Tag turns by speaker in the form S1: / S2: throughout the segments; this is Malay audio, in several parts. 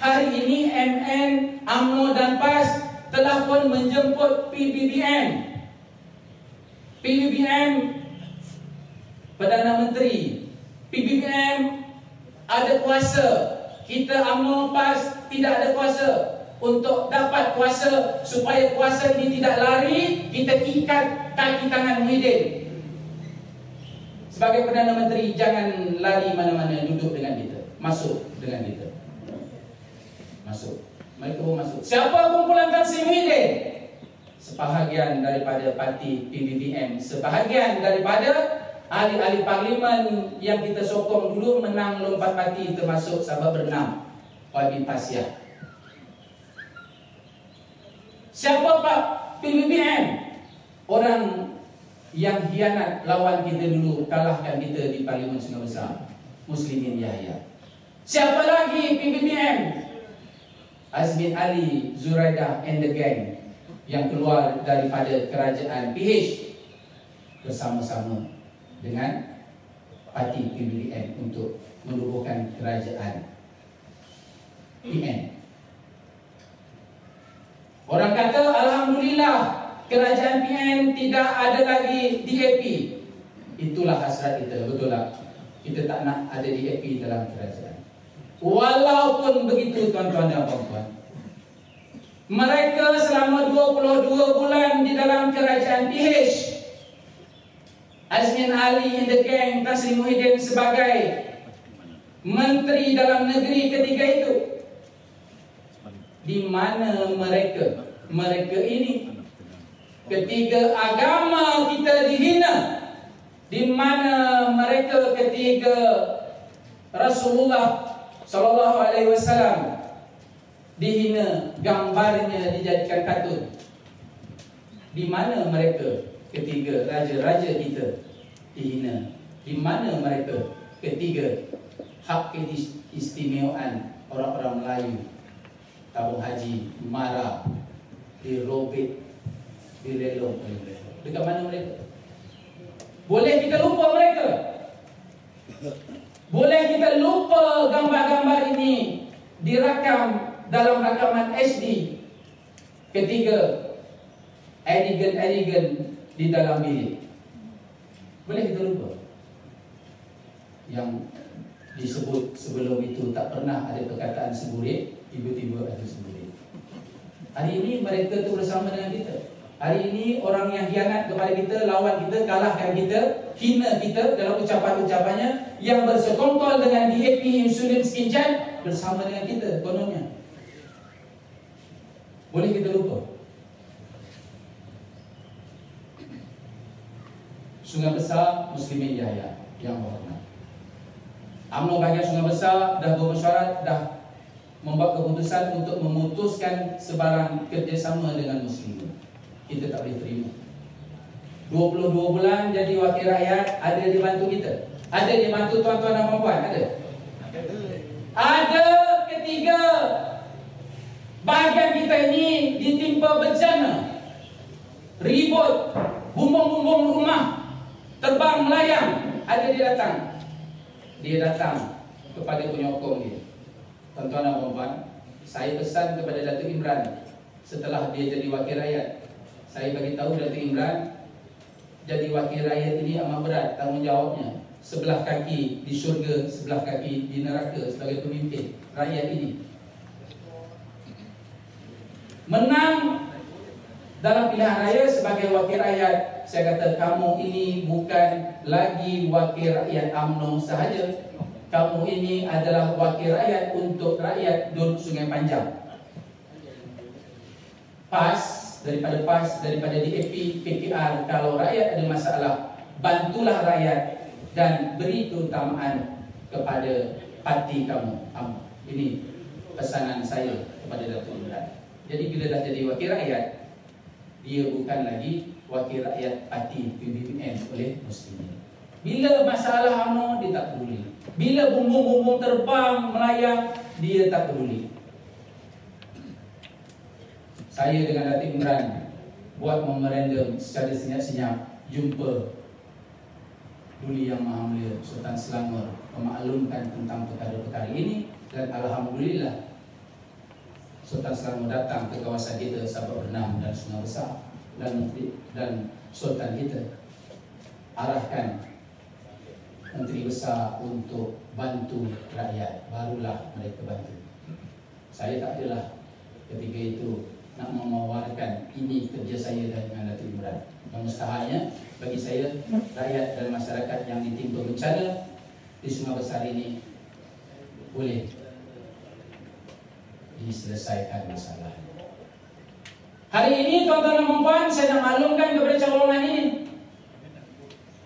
S1: Hari ini MN, UMNO dan PAS telah pun menjemput PBBM. PBBM Perdana Menteri, PBBM ada kuasa. Kita UMNO PAS tidak ada kuasa. Untuk dapat kuasa, supaya kuasa ini tidak lari, kita ikat kaki tangan Muhyiddin. Sebagai Perdana Menteri, jangan lari mana-mana, duduk dengan kita, masuk dengan kita. Masuk. Mereka pun masuk. Siapa kumpulan Tan Sri Muhyiddin? Sebahagian daripada parti PBBM, sebahagian daripada ahli-ahli parlimen yang kita sokong dulu menang lompat parti, termasuk sahabat berenam Wabin Pasya. Siapa Pak PBBM? Orang yang hianat lawan kita dulu, kalahkan kita di Parlimen Sungai Besar, Muslimin Yahya. Siapa lagi PBBM? Azmin Ali, Zuraidah and the gang yang keluar daripada kerajaan PH bersama-sama dengan parti PBBM untuk menubuhkan kerajaan PN. Orang kata alhamdulillah kerajaan PN tidak ada lagi DAP. Itulah hasrat kita, betul tak? Kita tak nak ada DAP dalam kerajaan. Walaupun begitu tuan-tuan dan puan-puan, mereka selama 22 bulan di dalam kerajaan PH, Azmin Ali and the gang, Tan Sri Muhyiddin sebagai Menteri Dalam Negeri ketiga itu, di mana mereka? Mereka ini ketika agama kita dihina, di mana mereka ketika Rasulullah sallallahu alaihi wasallam dihina, gambarnya dijadikan katun. Di mana mereka ketika raja-raja kita dihina? Di mana mereka ketika hak keistimewaan orang-orang Melayu, tabung haji, marah, dirobek, direlong oleh mereka? Dekat mana mereka? Boleh kita lupa mereka? Boleh kita lupa gambar-gambar ini dirakam dalam rakaman SD ketiga adegan di dalam bilik? Boleh kita lupa? Yang disebut sebelum itu tak pernah ada perkataan seburik, tiba-tiba ada seburik. Hari ini mereka tu bersama dengan kita. Hari ini orang yang hianat kepada kita, lawan kita, kalahkan kita, hina kita dalam ucapan-ucapannya, yang bersekongkol dengan DAP, insulin skincan, bersama dengan kita kononnya. Boleh kita lupa? Sungai Besar Muslimin Yahya yang berhormat, UMNO bahagian Sungai Besar dah bermesyuarat, dah membuat keputusan untuk memutuskan sebarang kerjasama dengan Muslimin. Kita tak boleh terima. 22 bulan jadi wakil rakyat, ada dibantu kita? Ada dibantu tuan-tuan dan puan-puan? Ada? Ada ketiga bahagian kita ini ditimpa bencana, ribut, bumbung-bumbung rumah terbang melayang. Ada dia datang. Dia datang kepada penyokong dia. Tuan-tuan dan puan-puan, saya pesan kepada Datuk Imran setelah dia jadi wakil rakyat, saya bagi tahu Datuk Imran, jadi wakil rakyat ini amat berat tanggungjawabnya. Sebelah kaki di syurga, sebelah kaki di neraka sebagai pemimpin rakyat ini. Menang dalam pilihan raya sebagai wakil rakyat, saya kata kamu ini bukan lagi wakil rakyat UMNO sahaja. Kamu ini adalah wakil rakyat untuk rakyat Dun Sungai Panjang. PAS, daripada DAP, PKR, kalau rakyat ada masalah, bantulah rakyat dan beri keutamaan kepada parti kamu, UMNO. Ini pesanan saya kepada Datuk Imran. Jadi bila dah jadi wakil rakyat, dia bukan lagi wakil rakyat parti PBBM oleh Muslimin. Bila masalah UMNO, dia tak peduli. Bila bumbung-bumbung terbang melayang, dia tak peduli. Saya dengan Datuk Imran buat memorandum secara senyap-senyap, jumpa Duli Yang Maha Mulia Sultan Selangor, memaklumkan tentang perkara-perkara ini, dan alhamdulillah Sultan Selangor datang ke kawasan kita Sabak Bernam dan Sungai Besar, dan Sultan kita arahkan Menteri Besar untuk bantu rakyat, barulah mereka bantu. Saya tak adalah ketika itu nak memawarkan ini kerja saya dengan Datuk Imran. Yang mustahaknya bagi saya, rakyat dan masyarakat yang ditimpa bencana di Sungai Besar ini boleh diselesaikan masalahnya. Hari ini tuan-tuan dan puan, saya nak maklumkan kepada cawangan ini,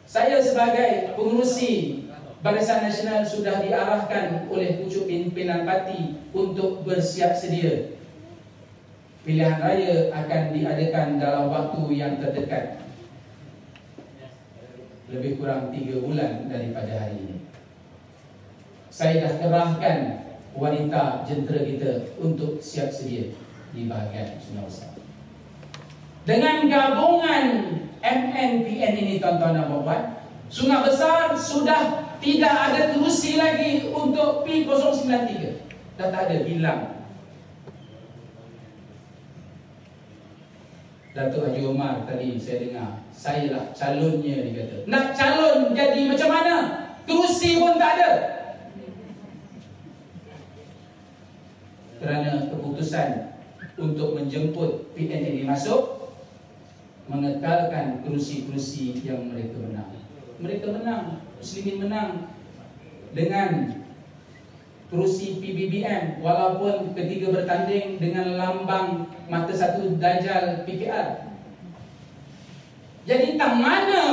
S1: saya sebagai pengurusi Barisan Nasional sudah diarahkan oleh pucuk pimpinan parti untuk bersiap sedia. Pilihan raya akan diadakan dalam waktu yang terdekat, lebih kurang 3 bulan daripada hari ini. Saya dah kerahkan wanita jentera kita untuk siap sedia di bahagian Sungai Besar. Dengan gabungan MNPN ini, tuan-tuan dan puan, Sungai Besar sudah tidak ada kerusi lagi untuk P093. Dah tak ada, hilang. Datuk Haji Omar tadi saya dengar, saya lah calonnya, dia kata. Nak calon jadi macam mana? Kerusi pun tak ada. Kerana keputusan untuk menjemput PN ini masuk, mengekalkan kerusi-kerusi yang mereka menang. Mereka menang, Muslimin menang dengan kerusi PBBM, walaupun ketika bertanding dengan lambang mata satu Dajjal PKR. Jadi tang mana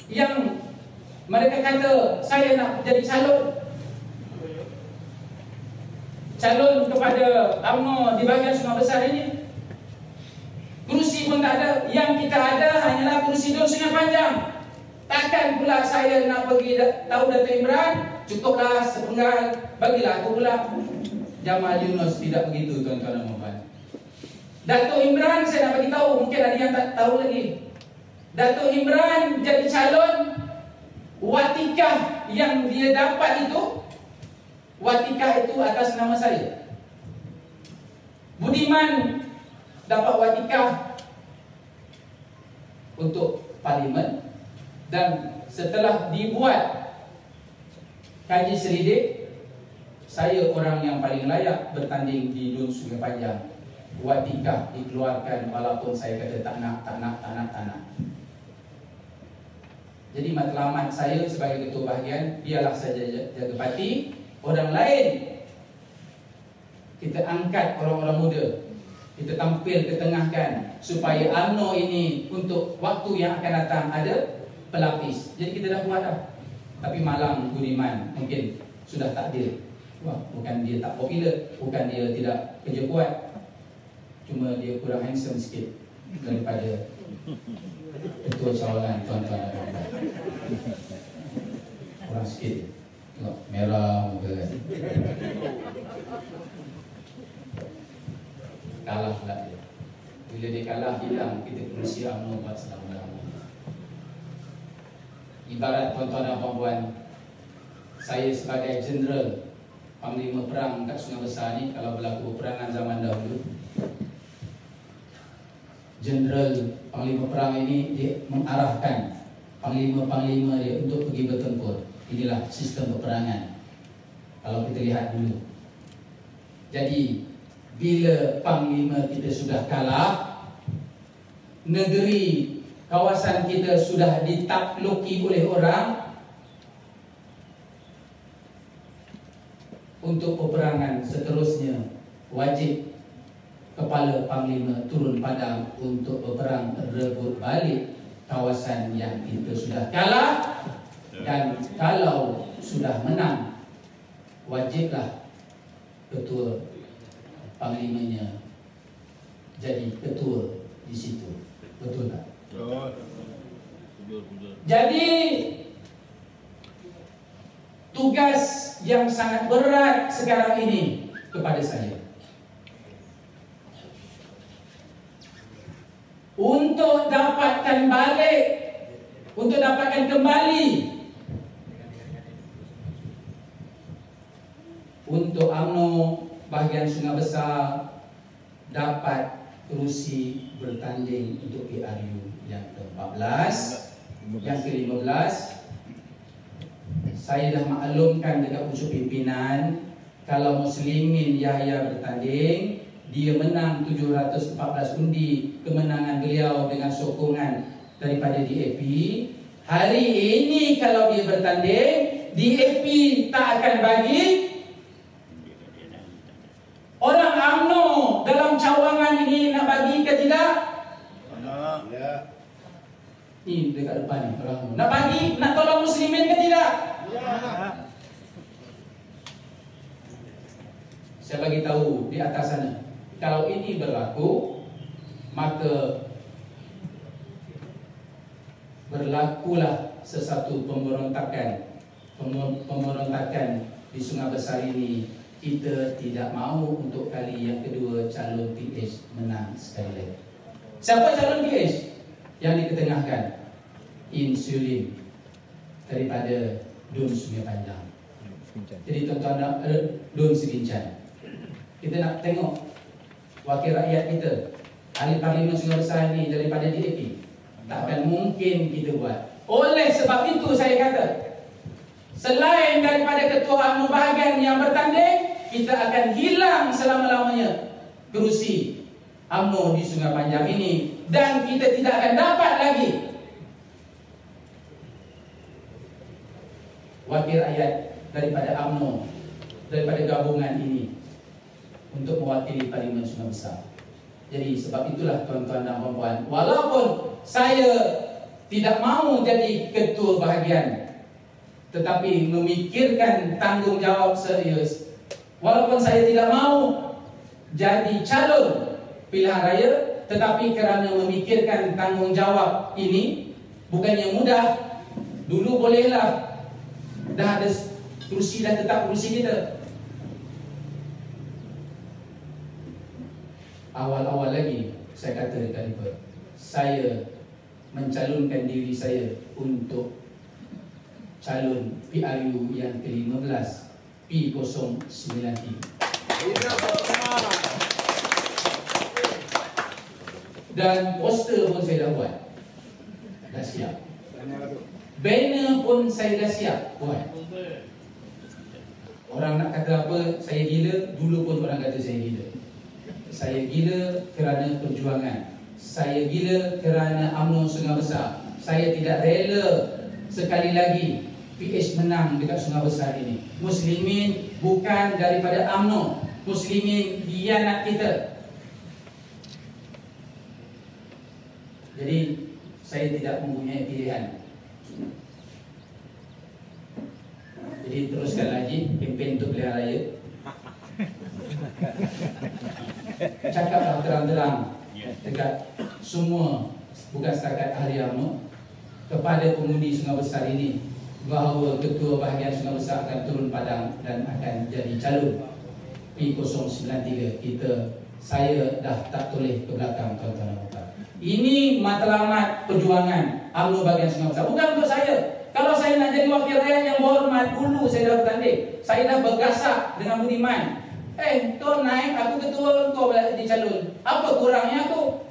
S1: yang mereka kata saya nak jadi calon kepada UMNO di bahagian Sungai Besar ini? Kerusi pun tak ada. Yang kita ada hanyalah kerusi Dun Sungai Panjang. Takkan pula saya nak pergi tahu Datuk Imran, cukuplah sepenggal, bagilah aku pula. Jamal Yunus tidak begitu, tuan-tuan dan puan. Datuk Imran saya nak bagi tahu, mungkin ada yang tak tahu lagi. Datuk Imran jadi calon, watikah yang dia dapat itu, watikah itu atas nama saya. Budiman dapat watikah untuk parlimen, dan setelah dibuat kaji selidik, saya orang yang paling layak bertanding di Dun Sungai Panjang. Watikah dikeluarkan walaupun saya kata tak nak. Jadi matlamat saya sebagai ketua bahagian, biarlah saja jaga parti. Orang lain kita angkat, orang-orang muda kita tampil ketengahkan, supaya UMNO ini untuk waktu yang akan datang ada pelapis. Jadi kita dah buat dah. Tapi malam Budiman mungkin sudah takdir. Wah, bukan dia tak popular, bukan dia tidak kerja kuat, cuma dia kurang handsome sikit daripada ketua cawangan, tuan-tuan dan puan. Kurang sikit. Tengok, merah muka kan. Kalah pula dia. Bila dia kalah, hilang kita kerusi UMNO buat selama-lamanya. Ibarat tuan-tuan dan puan-puan, saya sebagai jeneral Panglima Perang kat Sungai Besar ni, kalau berlaku peperangan zaman dahulu, jeneral Panglima Perang ini dia mengarahkan panglima-panglima dia untuk pergi bertempur. Inilah sistem peperangan kalau kita lihat dulu. Jadi bila panglima kita sudah kalah, negeri kawasan kita sudah ditakluki oleh orang, untuk peperangan seterusnya wajib kepala panglima turun padang untuk berperang rebut balik kawasan yang kita sudah kalah. Dan kalau sudah menang, wajiblah ketua panglimanya jadi ketua di situ. Betul tak? Jadi tugas yang sangat berat sekarang ini kepada saya untuk dapatkan balik, untuk dapatkan kembali untuk UMNO bahagian Sungai Besar dapat kerusi bertanding untuk PRU yang ke-14. Yang ke-15, saya dah maklumkan dekat unsur pimpinan, kalau Muslimin Yahya bertanding, dia menang 714 undi, kemenangan beliau dengan sokongan daripada DAP. Hari ini kalau dia bertanding, DAP tak akan bagi orang UMNO dalam cawangan ini, nak bagi ke tidak?
S2: Ya.
S1: Ini dekat depan ni orang nak bagi, nak tolong Muslimin ke tidak?
S2: Ya.
S1: Saya bagi tahu di atas sana, kalau ini berlaku, maka berlakulah sesuatu pemberontakan di Sungai Besar ini. Kita tidak mahu untuk kali yang kedua calon PH menang sekali lagi. Siapa calon PH yang diketengahkan? Insulin daripada Dun Sungai Panjang. Jadi tuan-tuan, Dun Segincan. Kita nak tengok wakil rakyat kita, ahli parlimen Sungai Besar ini daripada DAP. Takkan mungkin kita buat. Oleh sebab itu saya kata, selain daripada ketua UMNO bahagian yang bertanding, kita akan hilang selama-lamanya kerusi UMNO di Sungai Panjang ini, dan kita tidak akan dapat lagi wakil rakyat daripada UMNO, daripada gabungan ini untuk mewakili parlimen Sungai Besar. Jadi sebab itulah tuan-tuan dan puan-puan, walaupun saya tidak mahu jadi ketua bahagian, tetapi memikirkan tanggungjawab serius. Walaupun saya tidak mahu jadi calon pilihan raya, tetapi kerana memikirkan tanggungjawab ini, bukannya mudah. Dulu bolehlah, dah ada kerusi, dah tetap kerusi kita. Awal-awal lagi saya kata dekat mereka, saya mencalonkan diri saya untuk calon PRU yang ke-15 P093. Dan poster pun saya dah buat, dah siap. Banner pun saya dah siap buat. Orang nak kata apa, saya gila. Dulu pun orang kata saya gila. Saya gila kerana perjuangan. Saya gila kerana UMNO Sungai Besar. Saya tidak rela sekali lagi PH menang dekat Sungai Besar ini. Muslimin bukan daripada UMNO. Muslimin hianat kita. Jadi saya tidak mempunyai pilihan. Jadi teruskan lagi kempen untuk pilihan raya. Cakaplah terang-terang dekat semua, bukan setakat ahli UMNO, kepada pengundi Sungai Besar ini, bahawa ketua bahagian Sungai Besar akan turun padang dan akan jadi calon P093. Saya dah tak toleh ke belakang, tuan-tuan dan puan. Ini matlamat perjuangan UMNO bahagian Sungai Besar, bukan untuk saya. Kalau saya nak jadi wakil rakyat yang berhormat, dulu saya dah bertanding, saya dah bergasak dengan Budiman. Kau naik, aku ketua, kau jadi calon. Apa kurangnya aku?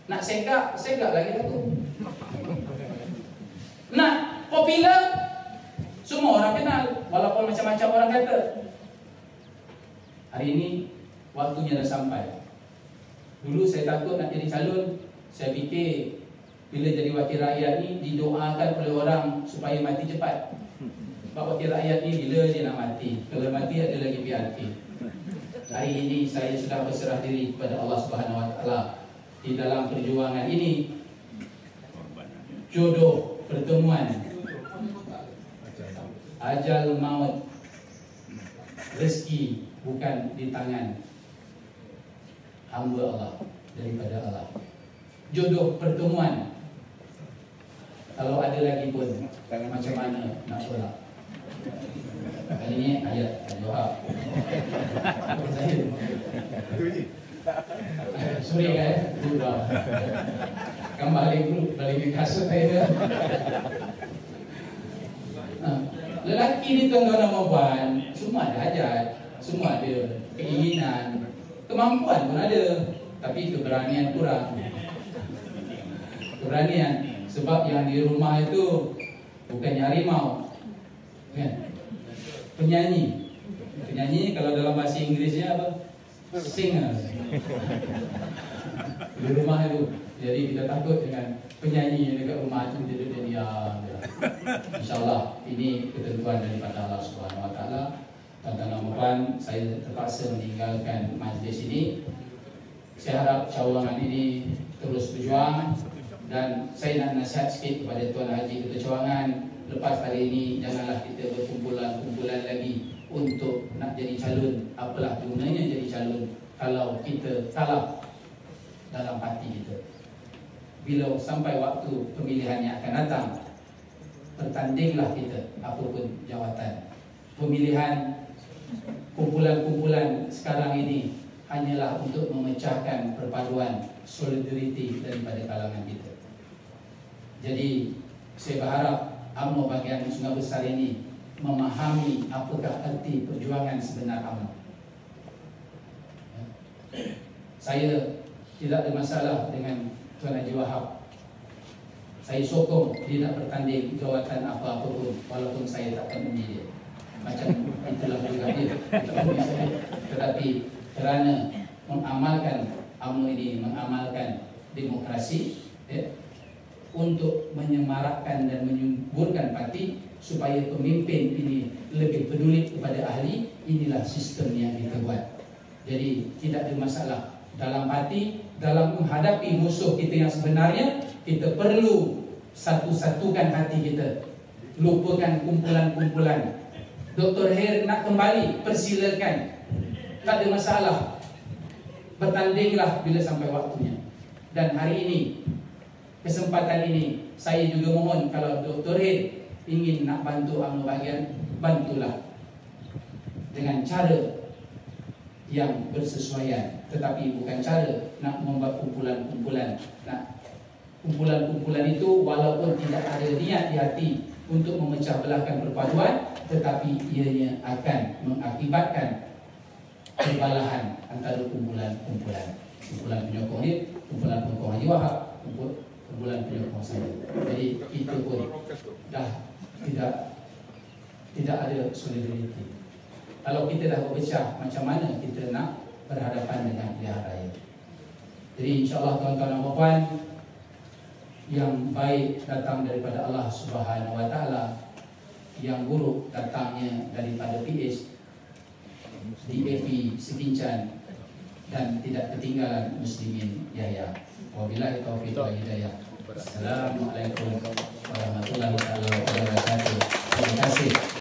S1: Nak segak lagi aku. Nak popular, semua orang kenal, walaupun macam-macam orang kata. Hari ini waktunya dah sampai. Dulu saya takut nak jadi calon. Saya fikir bila jadi wakil rakyat ni didoakan oleh orang supaya mati cepat. Sebab wakil rakyat ni bila dia nak mati, kalau mati ada lagi PRP. Hari ini saya sudah berserah diri kepada Allah Subhanahu Wa Taala di dalam perjuangan ini. Jodoh pertemuan, ajal maut, rezeki bukan di tangan hamba Allah, daripada Allah. Jodoh pertemuan, kalau ada lagi pun macam mana nak tolak. Kali ni ayat Al-Wahab. Sorry guys, sudah kembali ke kasut saya. Lelaki ni tuan-tuan dan puan semua ada hajat. semua ada. Keinginan, kemampuan pun ada, tapi keberanian kurang. Keberanian, sebab yang di rumah itu bukan harimau, kan? Penyanyi. Penyanyi kalau dalam bahasa Inggrisnya apa? Singer. Di rumah itu. Jadi kita takut dengan penyanyi dekat rumah itu dia diam. InsyaAllah ini ketentuan daripada Allah Subhanahu Wa Taala. Tuan-tuan dan puan, saya terpaksa meninggalkan majlis ini. Saya harap cawangan ini terus berjuang, dan saya nak nasihat sikit kepada Tuan Haji Ketua Cawangan. Lepas hari ini janganlah kita berkumpulan lagi untuk nak jadi calon. Apalah gunanya jadi calon kalau kita kalah dalam hati kita. Bila sampai waktu pemilihan yang akan datang, bertandinglah kita apapun jawatan. Pemilihan kumpulan-kumpulan sekarang ini hanyalah untuk memecahkan perpaduan solidariti daripada kalangan kita. Jadi saya berharap UMNO bahagian Sungai Besar ini memahami apakah arti perjuangan sebenar UMNO. Saya tidak ada masalah dengan Tuan Haji Wahab. Saya sokong dia nak bertanding jawatan apa-apa pun, walaupun saya tak akan undi dia. Macam itulah juga dia. Tetapi kerana mengamalkan UMNO ini, mengamalkan demokrasi, untuk menyemarakkan dan menyuburkan parti supaya pemimpin ini lebih peduli kepada ahli, inilah sistem yang kita buat. Jadi tidak ada masalah dalam parti. Dalam menghadapi musuh kita yang sebenarnya, kita perlu satu-satukan hati kita, lupakan kumpulan-kumpulan. Dr. Her nak kembali, persilakan, tak ada masalah. Bertandinglah bila sampai waktunya. Dan hari ini, kesempatan ini, saya juga mohon kalau Dr. Her ingin nak bantu UMNO bahagian, bantulah dengan cara yang bersesuaian, tetapi bukan cara nak membuat kumpulan-kumpulan. Nah, kumpulan-kumpulan itu walaupun tidak ada niat di hati untuk memecah belahkan perpaduan, tetapi ianya akan mengakibatkan perbalahan antara kumpulan-kumpulan. Kumpulan penyokong dia, kumpulan penyokong Haji Wahab, kumpulan penyokong saya. Jadi kita pun dah tidak ada solidariti. Kalau kita dah berpecah, macam mana kita nak berhadapan dengan pilihan raya? Jadi insyaAllah tuan-tuan dan puan, yang baik datang daripada Allah Subhanahu Wa Taala, yang buruk datangnya daripada PS, DAP Sekincan, dan tidak ketinggalan Muslimin Yahya. Wabillahi taufiq wal hidayah. Assalamualaikum warahmatullahi wabarakatuh.